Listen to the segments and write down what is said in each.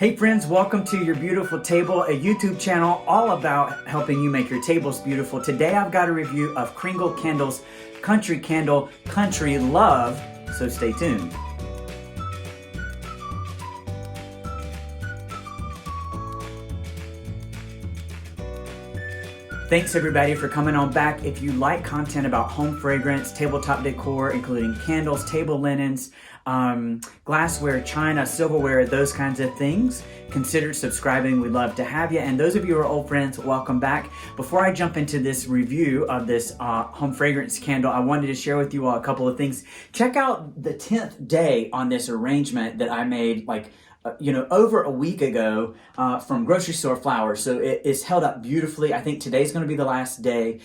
Hey friends, welcome to Your Beautiful Table, a YouTube channel all about helping you make your tables beautiful. Today I've got a review of Kringle Candle's Country Candle Country Love, so stay tuned. Thanks everybody for coming on back. If you like content about home fragrance, tabletop decor, including candles, table linens, glassware, china, silverware, those kinds of things, consider subscribing. We'd love to have you. And those of you who are old friends, welcome back. Before I jump into this review of this home fragrance candle, I wanted to share with you all a couple of things. Check out the 10th day on this arrangement that I made over a week ago from grocery store flowers. So it is held up beautifully. I think today's going to be the last day.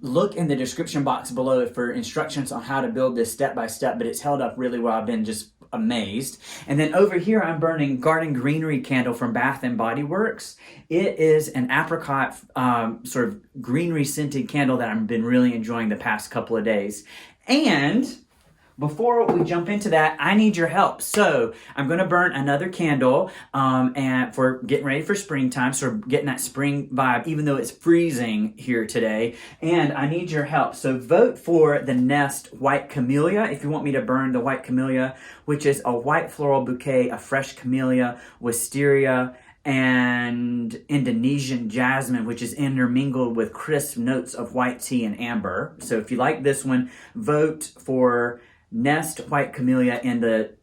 Look in the description box below for instructions on how to build this step by step, but it's held up really well. I've been just amazed. And then over here, I'm burning Garden Greenery candle from Bath and Body Works. It is an apricot sort of greenery scented candle that I've been really enjoying the past couple of days. And before we jump into that, I need your help. So I'm going to burn another candle and for getting ready for springtime, so getting that spring vibe, even though it's freezing here today. And I need your help. So vote for the Nest White Camellia if you want me to burn the White Camellia, which is a white floral bouquet of fresh camellia, wisteria, and Indonesian jasmine, which is intermingled with crisp notes of white tea and amber. So if you like this one, vote for Nest White Camellia in the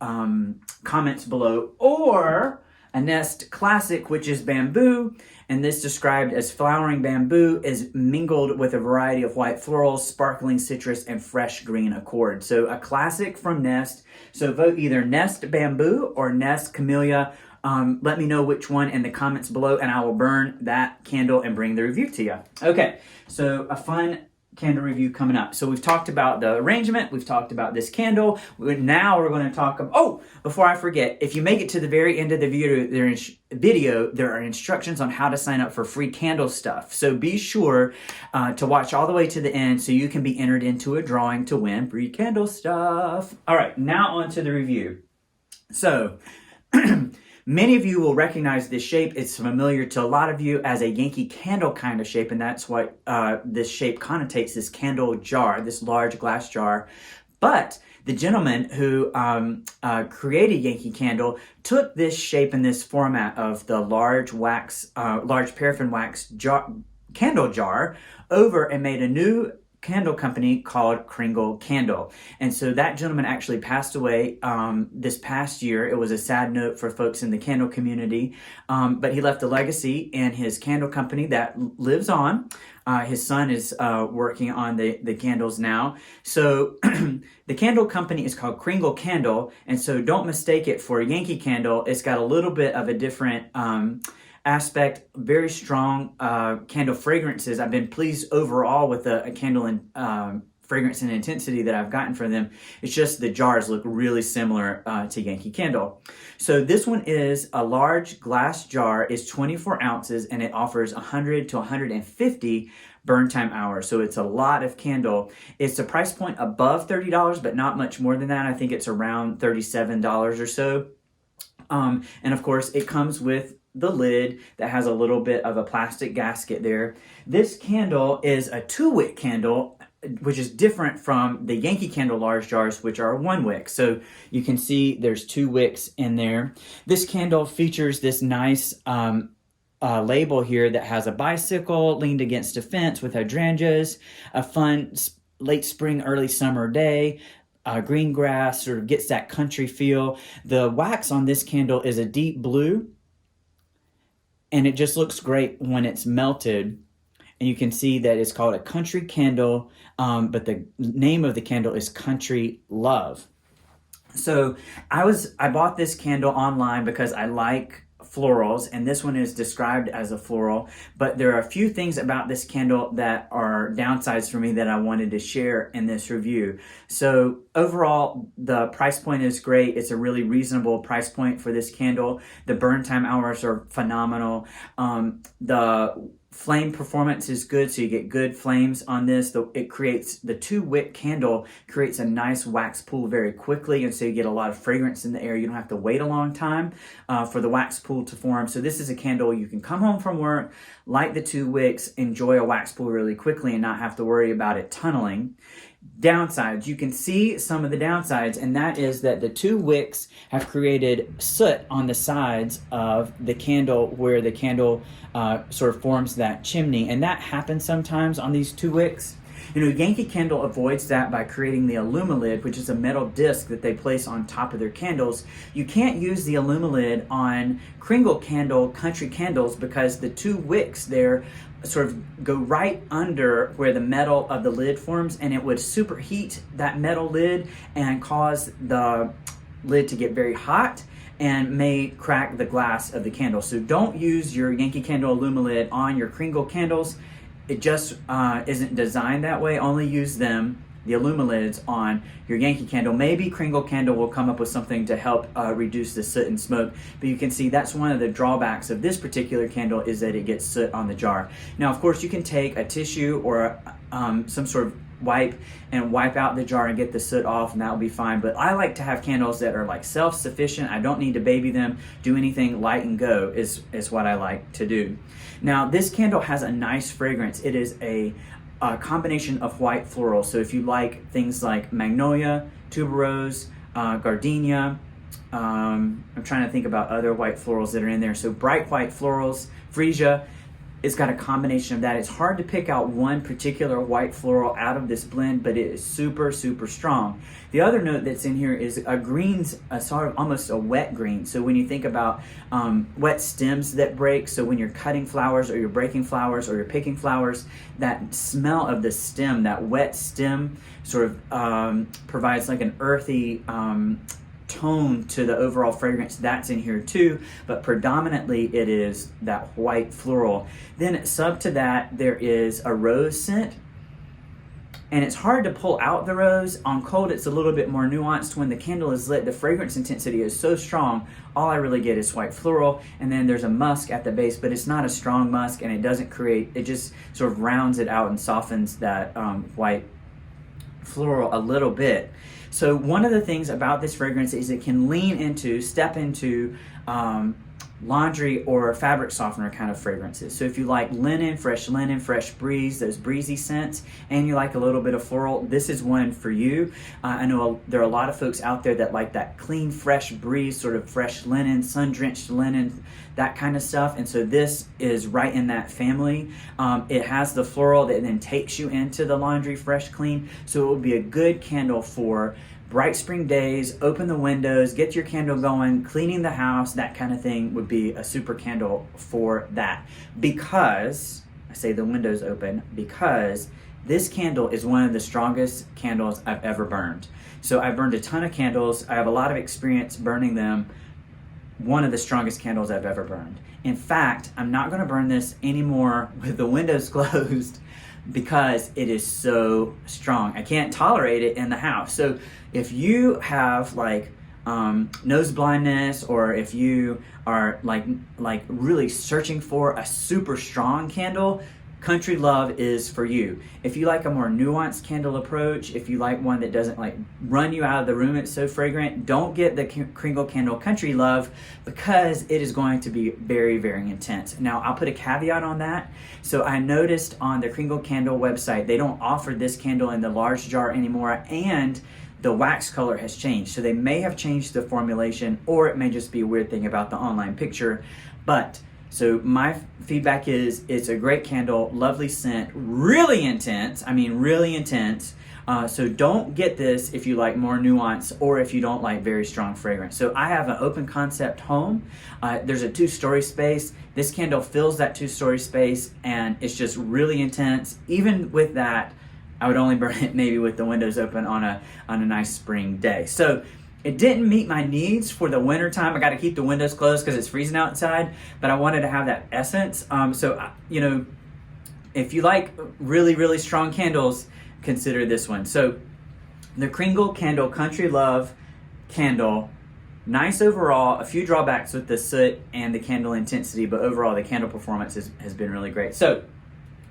comments below, or a Nest Classic, which is bamboo, and this described as flowering bamboo is mingled with a variety of white florals, sparkling citrus, and fresh green accord. So a classic from Nest. So vote either Nest Bamboo or Nest Camellia. Let me know which one in the comments below, and I will burn that candle and bring the review to you. Okay, so a fun candle review coming up. So we've talked about the arrangement, we've talked about this candle. Now we're going to talk about, before I forget, if you make it to the very end of the video, there are instructions on how to sign up for free candle stuff. So be sure to watch all the way to the end so you can be entered into a drawing to win free candle stuff. All right, now on to the review. So many of you will recognize this shape. It's familiar to a lot of you as a Yankee Candle kind of shape, and that's what this shape connotates, this candle jar, this large glass jar. But the gentleman who created Yankee Candle took this shape and this format of the large paraffin wax candle jar over and made a new candle company called Kringle Candle. And so that gentleman actually passed away this past year. It was a sad note for folks in the candle community, but he left a legacy in his candle company that lives on. His son is working on the candles now. So the candle company is called Kringle Candle, and so don't mistake it for Yankee Candle. It's got a little bit of a different aspect, very strong candle fragrances. I've been pleased overall with the candle and fragrance and intensity that I've gotten from them. It's just the jars look really similar to Yankee Candle. So this one is a large glass jar, is 24 ounces, and it offers 100 to 150 burn time hours. So it's a lot of candle. It's a price point above $30, but not much more than that. I think it's around $37 or so. And of course, it comes with the lid that has a little bit of a plastic gasket there. This candle is a 2-wick candle, which is different from the Yankee Candle large jars, which are 1 wick. So you can see there's 2 wicks in there. This candle features this nice label here that has a bicycle leaned against a fence with hydrangeas, a fun late spring, early summer day. Green grass sort of gets that country feel. The wax on this candle is a deep blue, and it just looks great when it's melted. And you can see that it's called a country candle, but the name of the candle is Country Love. So I bought this candle online because I like florals, and this one is described as a floral, but there are a few things about this candle that are downsides for me that I wanted to share in this review. So overall, the price point is great. It's a really reasonable price point for this candle. The burn time hours are phenomenal. The flame performance is good, so you get good flames on this. It creates, the 2-wick candle creates a nice wax pool very quickly, and so you get a lot of fragrance in the air. You don't have to wait a long time for the wax pool to form. So this is a candle you can come home from work, light the 2 wicks, enjoy a wax pool really quickly and not have to worry about it tunneling. Downsides, you can see some of the downsides, and that is that the 2 wicks have created soot on the sides of the candle where the candle sort of forms that chimney, and that happens sometimes on these 2 wicks. You know, Yankee Candle avoids that by creating the Alumilid, which is a metal disc that they place on top of their candles. You can't use the Alumilid on Kringle Candle country candles because the 2 wicks there sort of go right under where the metal of the lid forms, and it would superheat that metal lid and cause the lid to get very hot and may crack the glass of the candle. So don't use your Yankee Candle Alumilid on your Kringle candles. It just isn't designed that way. Only use them, the Alumilids, on your Yankee Candle. Maybe Kringle Candle will come up with something to help reduce the soot and smoke, but you can see that's one of the drawbacks of this particular candle, is that it gets soot on the jar. Now, of course, you can take a tissue or some sort of wipe and wipe out the jar and get the soot off, and that will be fine. But I like to have candles that are like self-sufficient. I don't need to baby them, do anything, light and go is what I like to do. Now, this candle has a nice fragrance. It is a combination of white floral. So if you like things like magnolia, tuberose, gardenia, I'm trying to think about other white florals that are in there. So bright white florals, freesia, it's got a combination of that. It's hard to pick out one particular white floral out of this blend, but it is super, super strong. The other note that's in here is a green's a sort of almost a wet green. So when you think about wet stems that break, so when you're cutting flowers or you're breaking flowers or you're picking flowers, that smell of the stem, that wet stem sort of provides like an earthy tone to the overall fragrance. That's in here too, but predominantly it is that white floral. Then sub to that, there is a rose scent, and it's hard to pull out the rose. On cold, it's a little bit more nuanced. When the candle is lit, the fragrance intensity is so strong, all I really get is white floral, and then there's a musk at the base, but it's not a strong musk, and it doesn't create, it just sort of rounds it out and softens that white floral a little bit. So one of the things about this fragrance is it can step into laundry or fabric softener kind of fragrances. So if you like linen, fresh breeze, those breezy scents, and you like a little bit of floral, this is one for you. I know there are a lot of folks out there that like that clean, fresh breeze, sort of fresh linen, sun-drenched linen, that kind of stuff. And so this is right in that family. It has the floral that then takes you into the laundry, fresh, clean. So it will be a good candle for bright spring days. Open the windows, get your candle going, cleaning the house, that kind of thing would be a super candle for that. Because, I say the windows open, because this candle is one of the strongest candles I've ever burned. So I burned a ton of candles. I have a lot of experience burning them. One of the strongest candles I've ever burned. In fact, I'm not going to burn this anymore with the windows closed because it is so strong. I can't tolerate it in the house. So if you have like nose blindness, or if you are like really searching for a super strong candle, Country Love is for you. If you like a more nuanced candle approach, if you like one that doesn't like run you out of the room, it's so fragrant, don't get the Kringle Candle Country Love, because it is going to be very, very intense. Now, I'll put a caveat on that. So I noticed on the Kringle Candle website, they don't offer this candle in the large jar anymore, and the wax color has changed. So they may have changed the formulation, or it may just be a weird thing about the online picture. But so my feedback is it's a great candle, lovely scent, really intense. I mean, really intense. So don't get this if you like more nuance, or if you don't like very strong fragrance. So I have an open concept home. There's a 2-story space. This candle fills that 2-story space, and it's just really intense. Even with that, I would only burn it maybe with the windows open on a nice spring day. So it didn't meet my needs for the winter time. I got to keep the windows closed because it's freezing outside, but I wanted to have that essence. So, you know, if you like really, really strong candles, consider this one. So the Kringle Candle Country Love candle, Nice overall, a few drawbacks with the soot and the candle intensity, but overall the candle performance has been really great. So,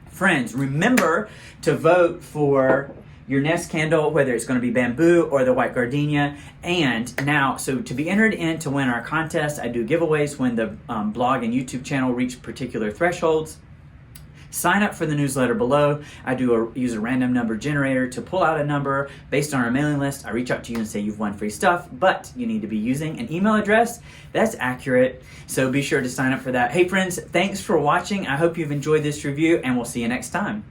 friends, remember to vote for your Nest candle, whether it's going to be bamboo or the white gardenia. And now, so to be entered in to win our contest, I do giveaways when the blog and YouTube channel reach particular thresholds. Sign up for the newsletter below. I use a random number generator to pull out a number based on our mailing list. I reach out to you and say you've won free stuff, but you need to be using an email address that's accurate. So be sure to sign up for that. Hey friends, thanks for watching. I hope you've enjoyed this review, and we'll see you next time.